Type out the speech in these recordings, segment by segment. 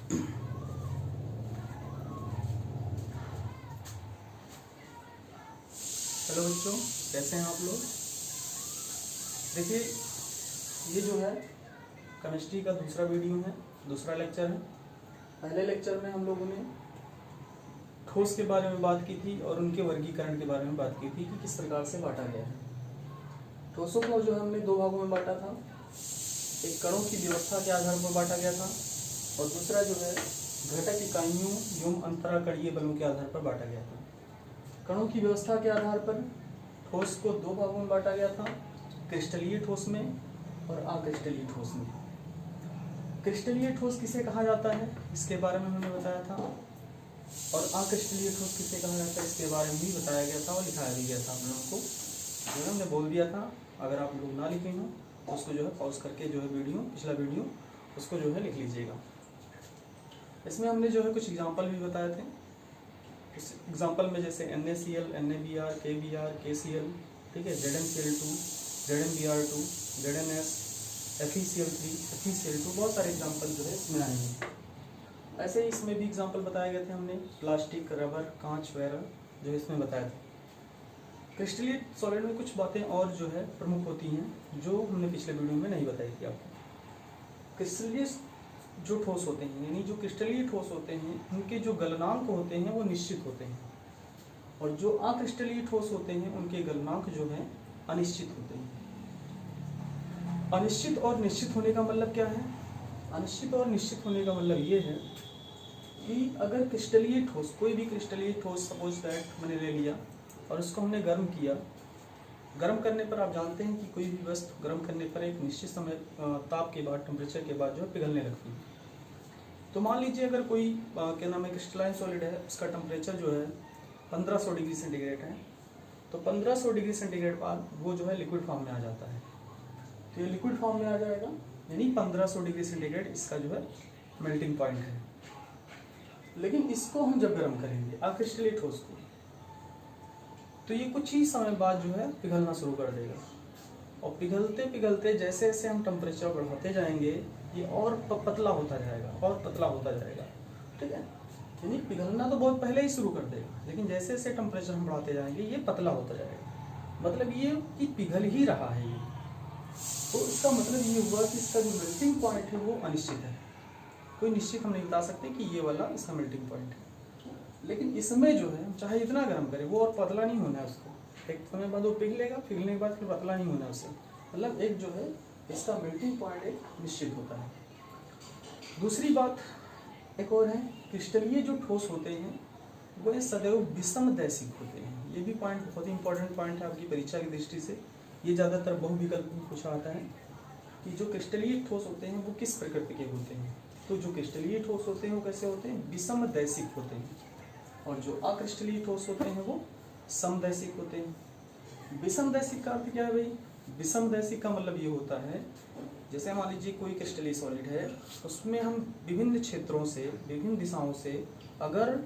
Hello बच्चों, कैसे हैं आप लोग। देखिए, ये जो है केमिस्ट्री का दूसरा वीडियो है, दूसरा लेक्चर है। पहले लेक्चर में हम लोगों ने ठोस के बारे में बात की थी और उनके वर्गीकरण के बारे में बात की थी कि किस प्रकार से बांटा गया है। ठोसों को जो हमने दो भागों में बांटा था, एक कणों की व्यवस्था के आधार पर बांटा गया था और दूसरा जो है घटक इकाइयों एवं अंतराकणीय बलों के आधार पर बांटा गया था। कणों की व्यवस्था के आधार पर ठोस को दो भागों में बांटा गया था, क्रिस्टलीय ठोस में और अक्रिस्टलीय ठोस में। क्रिस्टलीय ठोस किसे कहा जाता है इसके बारे में हमने बताया था और अक्रिस्टलीय ठोस किसे कहा जाता है इसके बारे में भी बताया गया था और लिखाया भी गया था। आप लोगों को जो हमने बोल दिया था, अगर आप लोग ना लिखे हों तो उसको जो है पॉज करके जो है वीडियो, पिछला वीडियो उसको जो है लिख लीजिएगा। इसमें हमने जो है कुछ एग्जाम्पल भी बताए थे। इस एग्जाम्पल में जैसे NaCl, NaBr, KBr, KCl, ठीक है, ZnCl2, ZnBr2, ZnS, FeCl3, FeCl2, बहुत सारे एग्जाम्पल जो है इसमें आएंगे। ऐसे ही इसमें भी एग्जाम्पल बताए गए थे हमने, प्लास्टिक, रबर, कांच वगैरह जो है इसमें बताए थे। क्रिस्टलीय सॉलिड में कुछ बातें और जो है प्रमुख होती हैं जो हमने पिछले वीडियो में नहीं बताई थी आपको। क्रिस्टलीय जो ठोस होते हैं, यानी जो क्रिस्टलीय ठोस होते हैं, उनके जो गलनांक होते हैं वो निश्चित होते हैं और जो अक्रिस्टलीय ठोस होते हैं उनके गलनांक जो है अनिश्चित होते हैं। अनिश्चित और निश्चित होने का मतलब क्या है? अनिश्चित और निश्चित होने का मतलब ये है कि अगर क्रिस्टलीय ठोस, कोई भी क्रिस्टलीय ठोस सपोज दैट मैंने ले लिया और उसको हमने गर्म किया, गर्म करने पर आप जानते हैं कि कोई भी वस्तु गर्म करने पर एक निश्चित समय ताप के बाद, टेम्परेचर के बाद जो है पिघलने लगती है। तो मान लीजिए अगर कोई क्या नाम है क्रिस्टलाइन सॉलिड है, उसका टेम्परेचर जो है 1500 डिग्री सेंटीग्रेड है, तो 1500 डिग्री सेंटीग्रेड बाद वो जो है लिक्विड फॉर्म में आ जाता है। तो ये लिक्विड फॉर्म में आ जाएगा, यानी 1500 डिग्री सेंटीग्रेड इसका जो है मेल्टिंग पॉइंट है। लेकिन इसको हम जब गर्म करेंगे अक्रिस्टलीय ठोस को, तो ये कुछ ही समय बाद जो है पिघलना शुरू कर देगा और पिघलते पिघलते जैसे जैसे हम टेम्परेचर बढ़ाते जाएंगे ये और पतला होता जाएगा और पतला होता जाएगा, ठीक है। यानी पिघलना तो बहुत पहले ही शुरू कर देगा, लेकिन जैसे जैसे टेम्परेचर हम बढ़ाते जाएंगे ये पतला होता जाएगा। मतलब ये कि पिघल ही रहा है ये, तो इसका मतलब ये हुआ कि इसका जो मेल्टिंग पॉइंट है वो अनिश्चित है। कोई निश्चित हम नहीं बता सकते कि ये वाला इसका मेल्टिंग पॉइंट है। लेकिन इसमें जो है हम चाहे इतना गर्म करें वो और पतला नहीं होना है, उसको एक समय बाद वो पिघलेगा, पिघलने के बाद फिर पतला नहीं होना है उससे। मतलब एक जो है इसका मेल्टिंग पॉइंट एक निश्चित होता है। दूसरी बात एक और है, क्रिस्टलीय जो ठोस होते हैं वो सदैव विषमदैशिक होते हैं। ये भी पॉइंट बहुत ही इंपॉर्टेंट पॉइंट है आपकी परीक्षा की दृष्टि से। ये ज़्यादातर बहुविकल्प में पूछा आता है कि जो क्रिस्टलीय ठोस होते हैं वो किस प्रकृति के होते हैं। तो जो क्रिस्टलीय ठोस होते हैं वो कैसे होते हैं? विषमदैशिक होते हैं, और जो अक्रिस्टलीय ठोस होते हैं वो समदैशिक होते हैं। विषमदैशिक का अर्थ क्या है भाई? विषमदैशिक का मतलब ये होता है, जैसे मान लीजिए कोई क्रिस्टलीय सॉलिड है, उसमें हम विभिन्न क्षेत्रों से, विभिन्न दिशाओं से अगर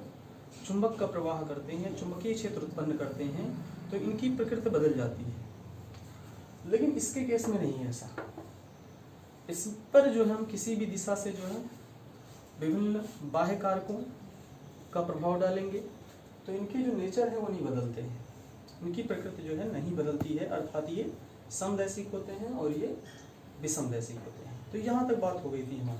चुंबक का प्रवाह करते हैं, चुंबकीय क्षेत्र उत्पन्न करते हैं, तो इनकी प्रकृति बदल जाती है। लेकिन इसके केस में नहीं है ऐसा। इस पर जो है हम किसी भी दिशा से जो है विभिन्न बाह्य कारकों का प्रभाव डालेंगे तो इनकी जो नेचर है वो नहीं बदलते हैं, इनकी प्रकृति जो है नहीं बदलती है, अर्थात ये समदैशिक होते हैं और ये विषमदैशिक होते हैं। तो यहाँ तक बात हो गई थी हमारी।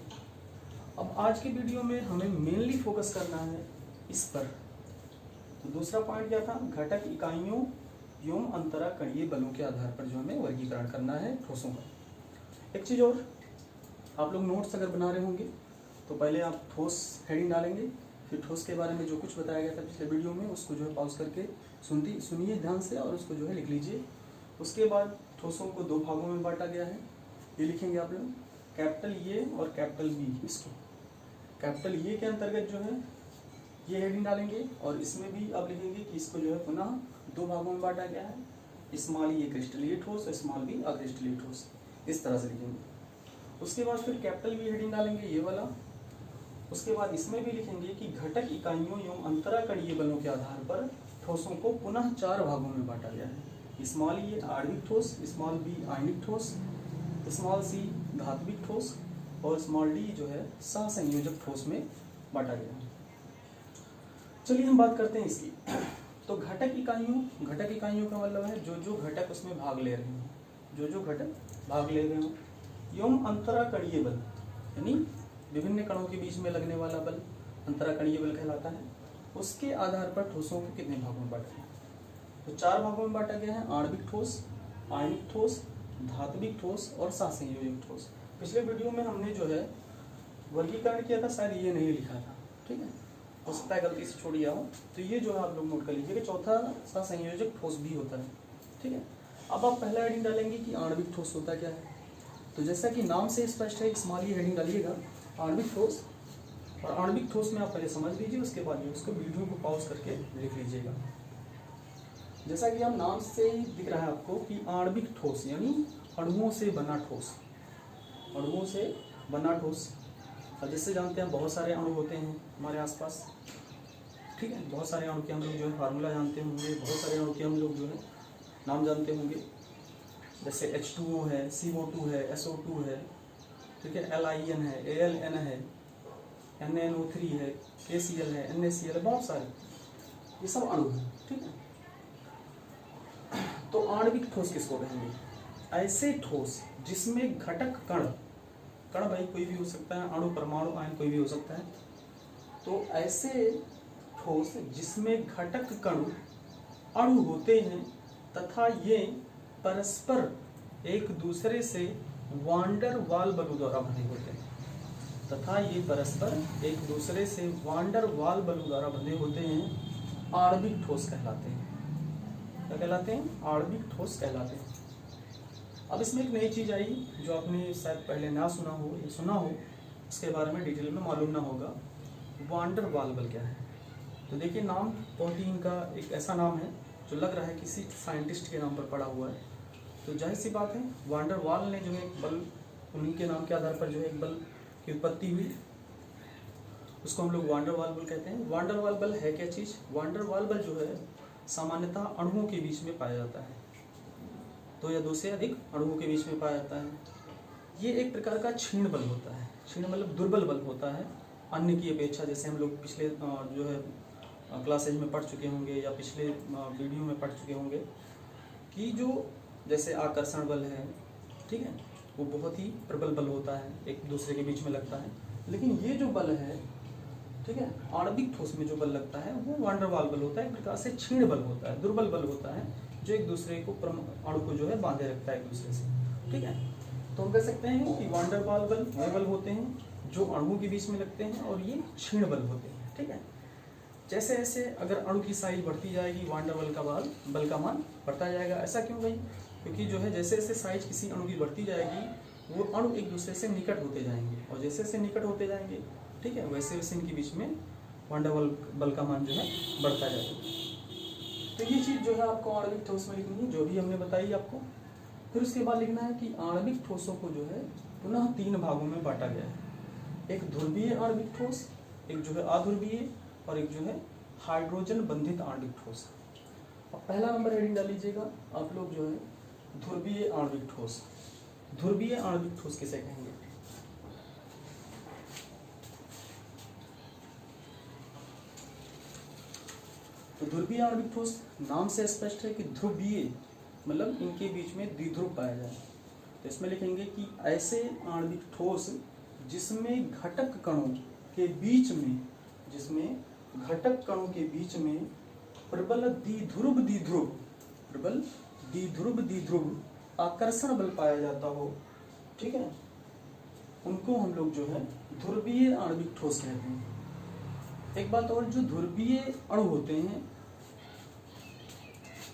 अब आज की वीडियो में हमें मेनली फोकस करना है इस पर। तो दूसरा पॉइंट क्या था? घटक इकाइयों एवं अंतराकणीय बलों के आधार पर जो हमें वर्गीकरण करना है ठोसों का। एक चीज़ और, आप लोग नोट्स अगर बना रहे होंगे तो पहले आप ठोस हेडिंग डालेंगे, फिर ठोस के बारे में जो कुछ बताया गया था पिछले वीडियो में उसको जो है पॉज करके सुनिए ध्यान से और उसको जो है लिख लीजिए। उसके बाद ठोसों को दो भागों में बांटा गया है, ये लिखेंगे आप लोग, कैपिटल ए और कैपिटल बी। इसको कैपिटल ए के अंतर्गत जो है ये हेडिंग डालेंगे और इसमें भी आप लिखेंगे कि इसको जो है पुनः दो भागों में बांटा गया है, स्मॉल ए क्रिस्टलीय ठोस और स्मॉल बी अक्रिस्टलीय ठोस, इस तरह से लिखेंगे। उसके बाद फिर कैपिटल बी हेडिंग डालेंगे ये वाला। उसके बाद इसमें भी लिखेंगे कि घटक इकाइयों एवं अंतराकणीय बलों के आधार पर ठोसों को पुनः चार भागों में बांटा गया है, स्मॉल ए आणविक ठोस, स्मॉल बी आयनिक ठोस, स्मॉल सी धात्विक ठोस और स्मॉल डी जो है सहसंयोजक ठोस में बांटा गया है। चलिए हम बात करते हैं इसकी। तो घटक इकाइयों का मतलब है जो जो घटक उसमें भाग ले रहे हैं, जो जो घटक भाग ले रहे हों। एवं अंतराकणीय बल, यानी विभिन्न कणों के बीच में लगने वाला बल अंतराकणीय बल कहलाता है। उसके आधार पर ठोसों को कितने भागों में बांटा गया? तो 4 भागों में बांटा गया है, आणविक ठोस, आयनिक ठोस, धात्विक ठोस और सहसंयोजक ठोस। पिछले वीडियो में हमने जो है वर्गीकरण किया था, शायद ये नहीं लिखा था, ठीक है, हो सकता है गलती से छोड़ दिया हो। तो ये जो है आप लोग नोट कर लीजिए कि चौथा सहसंयोजक ठोस भी होता है, ठीक है। अब आप पहला हेडिंग डालेंगे कि आणविक ठोस होता क्या है। तो जैसा कि नाम से स्पष्ट है, स्मॉल ई हेडिंग डालिएगा आणविक ठोस। और आणविक ठोस में आप पहले समझ लीजिए, उसके बाद उसको वीडियो को पॉज करके लिख लीजिएगा। जैसा कि हम नाम से ही दिख रहा है आपको कि आणविक ठोस यानी अणुओं से बना ठोस, अणुओं से बना ठोस। और जैसे जानते हैं बहुत सारे अणु होते हैं हमारे आसपास, ठीक है, बहुत सारे अणु के हम लोग जो है फार्मूला जानते होंगे, बहुत सारे अणु के हम लोग जो है नाम जानते होंगे। जैसे H2O है, CO2 है, SO2 है, ठीक है, LIN है, ALN है, NaNO3 है, KCl है, NaCl है, बहुत सारे ये सब अणु हैं, ठीक है। तो आणविक ठोस किसको कहेंगे? ऐसे ठोस जिसमें घटक कण भाई कोई भी हो सकता है, अणु, परमाणु, आयन कोई भी हो सकता है। तो ऐसे ठोस जिसमें घटक कण अणु होते हैं तथा ये परस्पर एक दूसरे से वांडर वाल बलों द्वारा बंधे होते हैं, तथा ये परस्पर एक दूसरे से वांडर वाल बलों द्वारा बंधे होते हैं, आणविक ठोस कहलाते हैं। क्या कहलाते हैं? आणविक ठोस कहलाते हैं। अब इसमें एक नई चीज आई जो आपने शायद पहले ना सुना हो या सुना हो, इसके बारे में डिटेल में मालूम ना होगा। वांडर वाल बल क्या है? तो देखिए, नाम बहुत ही इनका एक ऐसा नाम है जो लग रहा है किसी साइंटिस्ट के नाम पर पड़ा हुआ है। तो जाहिर सी बात है, वांडर वाल ने जो है एक बल, उन्हीं के नाम के आधार पर जो है एक बल की उत्पत्ति हुई, उसको हम लोग वांडर वाल बल कहते हैं। वांडर वाल बल है क्या चीज़? वांडर वाल बल जो है सामान्यतः अणुओं के बीच में पाया जाता है, 2 या 2 से अधिक अणुओं के बीच में पाया जाता है। ये एक प्रकार का क्षीण बल होता है। क्षीण मतलब दुर्बल बल होता है अन्य की अपेक्षा। जैसे हम लोग पिछले जो है क्लासेज में पढ़ चुके होंगे या पिछले वीडियो में पढ़ चुके होंगे कि जो जैसे आकर्षण बल है, ठीक है, वो बहुत ही प्रबल बल होता है, एक दूसरे के बीच में लगता है। लेकिन ये जो बल है, ठीक है, आणविक ठोस में जो बल लगता है वो वांडर वाल बल होता है, एक प्रकार से क्षीण बल होता है, दुर्बल बल होता है, जो एक दूसरे को अणु को जो है बांधे रखता है एक दूसरे से, ठीक है। तो हम कह सकते हैं कि वांडर वाल बल वे बल होते हैं जो अणुओं के बीच में लगते हैं और ये क्षीण बल होते हैं, ठीक है। जैसे जैसे अगर अणु की साइज बढ़ती जाएगी, वांडर बल का मान बढ़ता जाएगा। ऐसा क्यों भाई? क्योंकि जो है जैसे जैसे साइज किसी अणु की बढ़ती जाएगी वो अणु एक दूसरे से निकट होते जाएंगे, और जैसे जैसे निकट होते जाएंगे, ठीक है, वैसे वैसे इनके बीच में वांडर बल का मान जो है बढ़ता जाएगा। तो ये चीज़ जो है आपको आणविक ठोस में लिखनी है, जो भी हमने बताई आपको। फिर उसके बाद लिखना है कि आणविक ठोसों को जो है पुनः 3 भागों में बांटा गया है। एक ध्रुवीय आणविक ठोस, एक जो है अध्रुवीय, और एक जो है हाइड्रोजन बंधित आणविक ठोस। अब पहला नंबर हेडिंग डाल लीजिएगा आप लोग जो है ध्रुवीय आणविक ठोस। ध्रुवीय आणविक ठोस किसे कहेंगे? तो ध्रुवीय आणविक ठोस नाम से स्पष्ट है कि ध्रुवीय मतलब इनके बीच में द्विध्रुव पाया जाए। तो इसमें लिखेंगे कि ऐसे आणविक ठोस जिसमें घटक कणों के बीच में, जिसमें घटक कणों के बीच में प्रबल द्विध्रुव आकर्षण बल पाया जाता हो, ठीक है, उनको हम लोग जो है ध्रुवीय आणविक ठोस कहते हैं। एक बात और, जो ध्रुवीय अणु होते हैं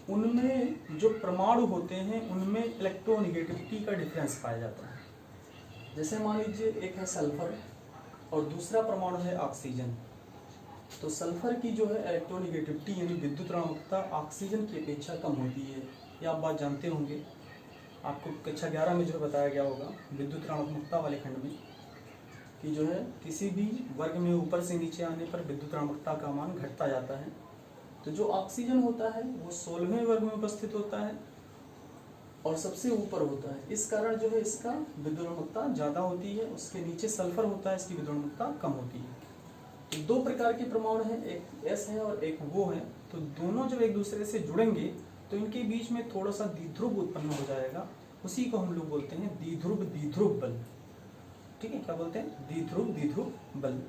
उनमें जो परमाणु होते हैं उनमें इलेक्ट्रोनेगेटिविटी का डिफरेंस पाया जाता है। जैसे मान लीजिए एक है सल्फर और दूसरा परमाणु है ऑक्सीजन। तो सल्फर की जो है इलेक्ट्रोनेगेटिविटी यानी विद्युत ऋणात्मकता ऑक्सीजन की अपेक्षा कम होती है। ये आप बात जानते होंगे, आपको कक्षा 11 में जो बताया गया होगा विद्युत ऋणात्मकता वाले खंड में, कि जो है किसी भी वर्ग में ऊपर से नीचे आने पर विद्युत ऋणात्मकता का मान घटता जाता है। तो जो ऑक्सीजन होता है वो 16वें वर्ग में उपस्थित होता है और सबसे ऊपर होता है, इस कारण जो है इसका विद्युल्लमकता ज़्यादा होती है, उसके नीचे सल्फर होता है, इसकी विद्युल्लमकता कम होती है। तो दो प्रकार के परमाणु हैं, एक एस है और एक वो है। तो दोनों जब एक दूसरे से जुड़ेंगे तो इनके बीच में थोड़ा सा द्विध्रुव उत्पन्न हो जाएगा, उसी को हम लोग बोलते हैं द्विध्रुव बल। ठीक है, क्या बोलते हैं? द्विध्रुव बल।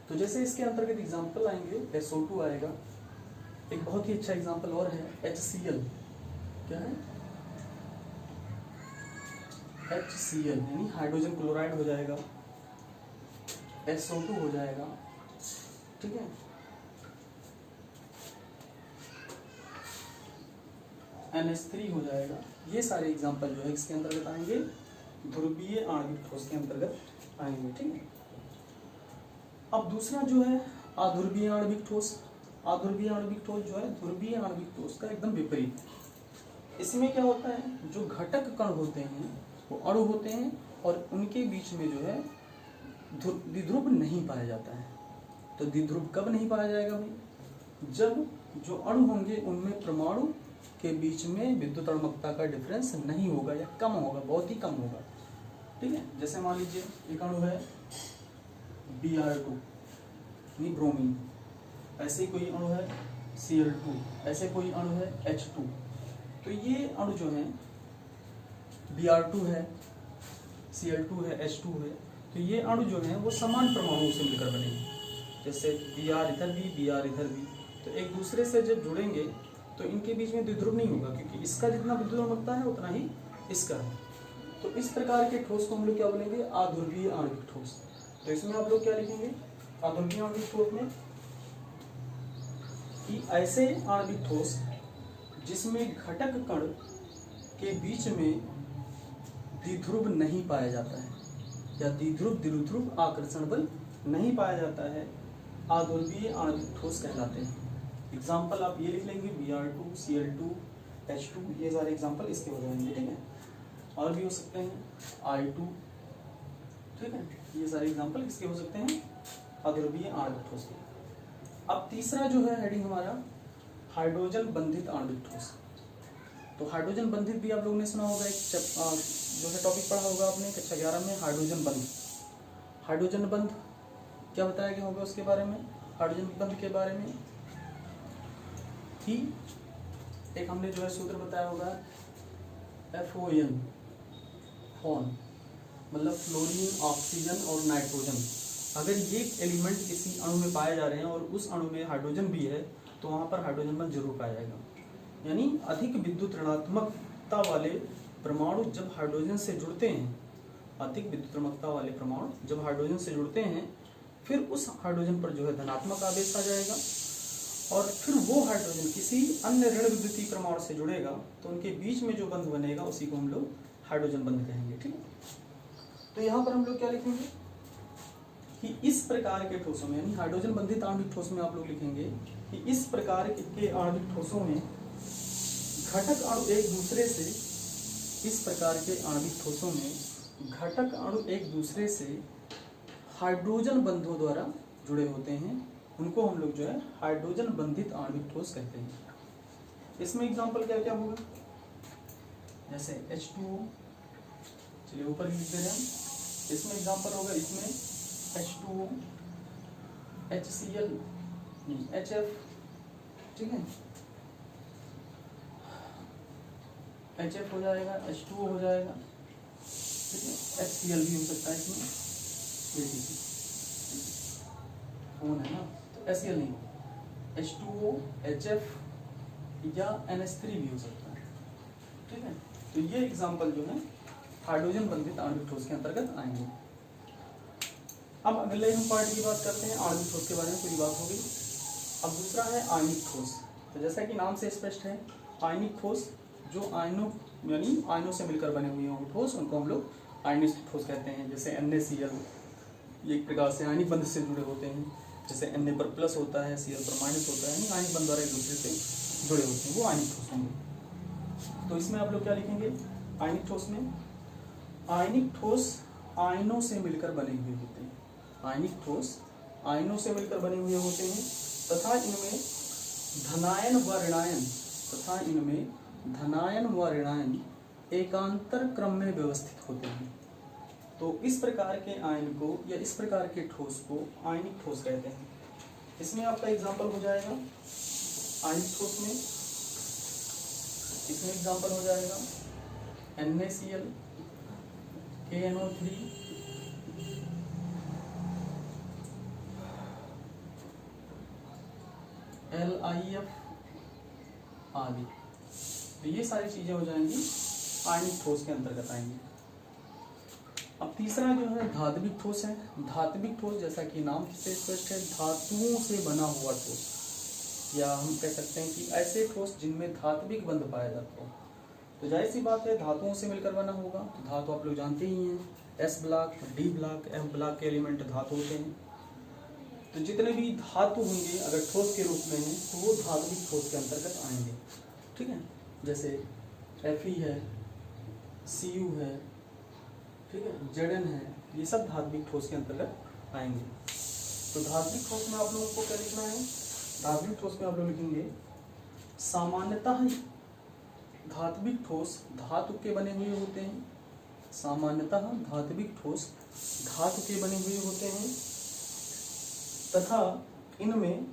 तो जैसे इसके अंतर्गत एग्जाम्पल आएंगे, SO2 आएगा, एक बहुत ही अच्छा एग्जाम्पल और है HCl। क्या है? HCl यानी हाइड्रोजन क्लोराइड हो जाएगा, SO2 हो जाएगा। ठीक है, NH3 हो जाएगा। ये सारे एग्जाम्पल जो है इसके अंतर्गत आएंगे, ध्रुवीय आणविक ठोस के अंतर्गत आएंगे। ठीक है, अब दूसरा जो है अध्रुवीय आणविक ठोस। अध्रुवीय आणविक ठोस जो है ध्रुवीय आणविक ठोस का एकदम विपरीत। इसमें क्या होता है, जो घटक कण होते हैं वो अणु होते हैं और उनके बीच में जो है द्विध्रुव नहीं पाया जाता है। तो द्विध्रुव कब नहीं पाया जाएगा भाई? जब जो अणु होंगे उनमें परमाणु के बीच में विद्युतणमकता का डिफरेंस नहीं होगा या कम होगा, बहुत ही कम होगा। ठीक है, जैसे मान लीजिए एक अणु है Br2 यानी ब्रोमीन, ऐसे कोई अणु है Cl2, ऐसे कोई अणु है H2। तो ये अणु जो है Br2 है, Cl2 है, H2 है, तो ये अणु जो है वो समान परमाणुओं से मिलकर बनेंगे। जैसे Br इधर भी, Br इधर भी, तो एक दूसरे से जब जुड़ेंगे तो इनके बीच में द्विध्रुव नहीं होगा, क्योंकि इसका जितना विद्युल्लमकता है उतना ही इसका है। तो इस प्रकार के ठोस को हम लोग क्या बोलेंगे? अध्रुवीय आणविक ठोस। तो इसमें आप लोग क्या लिखेंगे अध्रुवीय आणविक ठोस में? कि ऐसे आणविक ठोस जिसमें घटक कण के बीच में द्विध्रुव नहीं पाया जाता है या द्विध्रुव आकर्षण बल नहीं पाया जाता है, अध्रुवीय आणविक ठोस कहलाते हैं। एग्जाम्पल आप ये लिख लेंगे, Br2, Cl2, H2, ये सारे एग्जाम्पल इसके हो जाएंगे। ठीक है, और भी हो सकते हैं I2। ठीक है, ये सारे एग्जाम्पल इसके हो सकते हैं अध्रुवीय आणविक ठोस के। अब तीसरा जो है हेडिंग हमारा हाइड्रोजन बंधित आणविक ठोस। तो हाइड्रोजन बंधित भी आप लोगों ने सुना होगा, एक जो है टॉपिक पढ़ा होगा आपने कक्षा 11 में, हाइड्रोजन बंध। हाइड्रोजन बंध क्या बताया गया होगा उसके बारे में? हाइड्रोजन बंध के बारे में ही एक हमने जो है सूत्र बताया होगा, FON, फोन मतलब फ्लोरीन, ऑक्सीजन और नाइट्रोजन। अगर ये एलिमेंट किसी अणु में पाए जा रहे हैं और उस अणु में हाइड्रोजन भी है तो वहाँ पर हाइड्रोजन बंध जरूर पाया जाएगा। यानी अधिक विद्युत ऋणात्मकता वाले परमाणु जब हाइड्रोजन से जुड़ते हैं, अधिक विद्युत ऋणात्मकता वाले परमाणु जब हाइड्रोजन से जुड़ते हैं, फिर उस हाइड्रोजन पर जो है धनात्मक आवेश आ जाएगा और फिर वो हाइड्रोजन किसी अन्य ऋण विद्युतीय परमाणु से जुड़ेगा तो उनके बीच में जो बंध बनेगा उसी को हम लोग हाइड्रोजन बंध कहेंगे। ठीक है, तो यहाँ पर हम लोग क्या लिखेंगे कि इस प्रकार के ठोसों में, यानी हाइड्रोजन बंधित आणविक ठोस में आप लोग लिखेंगे कि इस प्रकार के आणविक ठोसों में घटक अणु एक दूसरे से, इस प्रकार के आणविक ठोसों में घटक अणु एक दूसरे से हाइड्रोजन बंधों द्वारा जुड़े होते हैं, उनको हम लोग जो है हाइड्रोजन बंधित आणविक ठोस कहते हैं। इसमें एग्जांपल क्या क्या होगा, जैसे H2O, चलिए ऊपर लिख दे रहे हैं, इसमें एग्जांपल होगा, इसमें H2O, HCl, HF, ठीक है, HF हो जाएगा, H2O हो जाएगा, ठीक है, HCl भी हो सकता है इसमें, ये देखिए फोन है ना, तो HCl नहीं, H2O, HF या NH3 भी हो सकता है, ठीक है। तो ये एग्जांपल जो है हाइड्रोजन बंधित आणविक ठोस के अंतर्गत आएंगे। अब अगले हम पार्ट की बात करते हैं, आणविक ठोस के बारे में पूरी बात हो गई। अब दूसरा है आयनिक ठोस। तो जैसा कि नाम से स्पष्ट है, आयनिक ठोस जो आयनों यानी आयनों से मिलकर बने हुए हों ठोस, उनको हम लोग आयनिक ठोस कहते हैं। जैसे NaCl, ये एक प्रकार से आयनिक बंध से जुड़े होते हैं। जैसे Na पर प्लस होता है, Cl पर माइनस होता है, यानी आयनिक बंध द्वारा एक दूसरे से जुड़े होते हैं, वो आयनिक ठोस होंगे। तो इसमें आप लोग क्या लिखेंगे, आयनिक ठोस में, आयनिक ठोस आयनों से मिलकर बने हुए होते हैं। आयनिक ठोस आयनों से मिलकर बने हुए होते हैं तथा इनमें धनायन व ऋणायन एकांतर क्रम में व्यवस्थित होते हैं। तो इस प्रकार के आयन को या इस प्रकार के ठोस को आयनिक ठोस कहते हैं। इसमें आपका एग्जाम्पल हो जाएगा आयनिक ठोस में, इसमें एग्जाम्पल हो जाएगा NaCl, KNO3, LiF आदि। तो ये सारी चीजें हो जाएंगी आयनिक ठोस के अंतर्गत आएंगी। अब तीसरा जो है धात्विक ठोस है। धात्विक ठोस जैसा कि नाम से स्पष्ट है, धातुओं से बना हुआ ठोस, या हम कह सकते हैं कि ऐसे ठोस जिनमें धात्विक बंध पाया जाता हो। तो जाहिर सी बात है धातुओं से मिलकर बना होगा। तो धातु आप लोग जानते ही हैं, S block, D block, F block के एलिमेंट धातु होते हैं। तो जितने भी धातु होंगे अगर ठोस के रूप में हैं तो वो धात्विक ठोस के अंतर्गत आएंगे। ठीक है, जैसे Fe है, Cu है, ठीक है, Zn है, ये सब धात्विक ठोस के अंतर्गत आएंगे। तो धात्विक ठोस में आप लोगों को क्या लिखना है? धात्विक ठोस में आप लोग लिखेंगे सामान्यतः धात्विक ठोस धातु के बने हुए होते हैं। सामान्यतः धात्विक ठोस धातु के बने हुए होते हैं तथा इनमें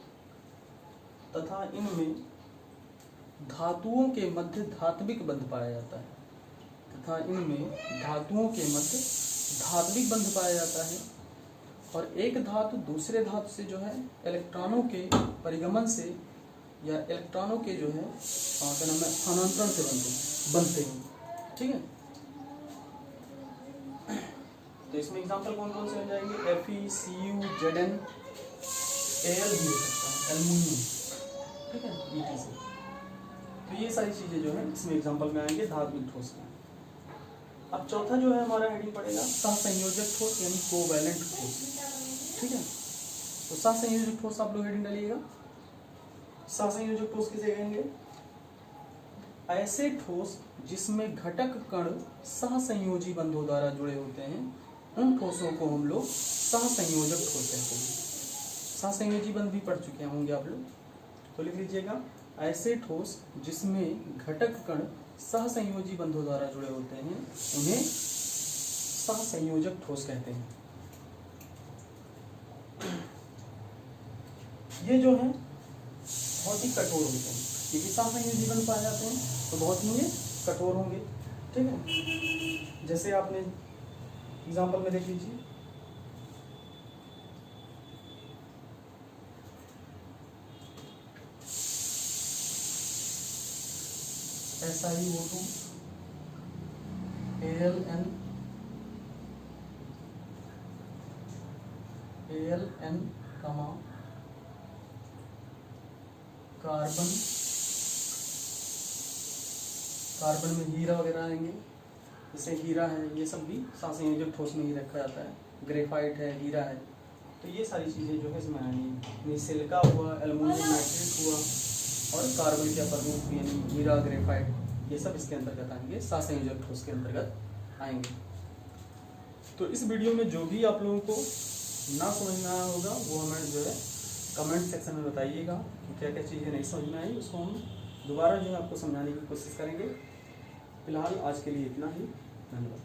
धातुओं के मध्य धात्विक बंध पाया जाता है। तथा इनमें धातुओं के मध्य धात्विक बंध पाया जाता है और एक धातु दूसरे धातु से जो है इलेक्ट्रॉनों के परिगमन से या इलेक्ट्रॉनों के जो है क्या नाम है स्थानांतरण से बनते हैं। ठीक है, तो इसमें एग्जांपल कौन कौन से हो जाएंगे? Fe, Cu, Zn, Al भी हो सकता है, एल्युमिनियम, ठीक है, etc। तो ये सारी चीजें जो है इसमें एग्जांपल में आएंगे धात्विक ठोस में। अब चौथा जो है हमारा हेडिंग पड़ेगा सहसंयोजक ठोस यानी कोवैलेंट ठोस। ठीक है, तो सहसंयोजक ठोस आप लोग हेडिंग डालिएगा। सहसंयोजक ठोस किसे कहेंगे? ऐसे ठोस जिसमें घटक कण सहसंयोजी बंधों द्वारा जुड़े होते हैं उन ठोसों को हम लोग सहसंयोजक ठोस कहते हैं। सहसंयोजी बंध भी पढ़ चुके होंगे आप लोग, तो लिख लीजिएगा ऐसे ठोस जिसमें घटक कण सहसंयोजी बंधों द्वारा जुड़े होते हैं उन्हें सहसंयोजक ठोस कहते हैं। ये जो है बहुत ही कठोर होते हैं, क्योंकि सहसंयोजी बंध पाए जाते हैं तो बहुत ही ये कठोर होंगे। ठीक है, जैसे आपने एग्जाम्पल में देख लीजिए, SiO2, ALN, कार्बन में हीरा वगैरह आएंगे, जैसे हीरा है, ये सब भी सहसंयोजक ठोस में ही रखा जाता है। ग्रेफाइट है, हीरा है, तो ये सारी चीज़ें जो है इसमें आएंगी। सिलिका हुआ, एल्युमिनियम नाइट्रेट हुआ और कार्बन के अपर रूप यानी हीरा, ग्रेफाइट, ये सब इसके अंतर्गत आएंगे, सहसंयोजक ठोस के अंतर्गत आएंगे। तो इस वीडियो में जो भी आप लोगों को ना समझ में आया होगा वो हमें जो है कमेंट सेक्शन में बताइएगा कि क्या क्या चीज़ें नहीं समझ में आई, उसको हम दोबारा जो है आपको समझाने की कोशिश करेंगे। फिलहाल आज के लिए इतना ही, धन्यवाद।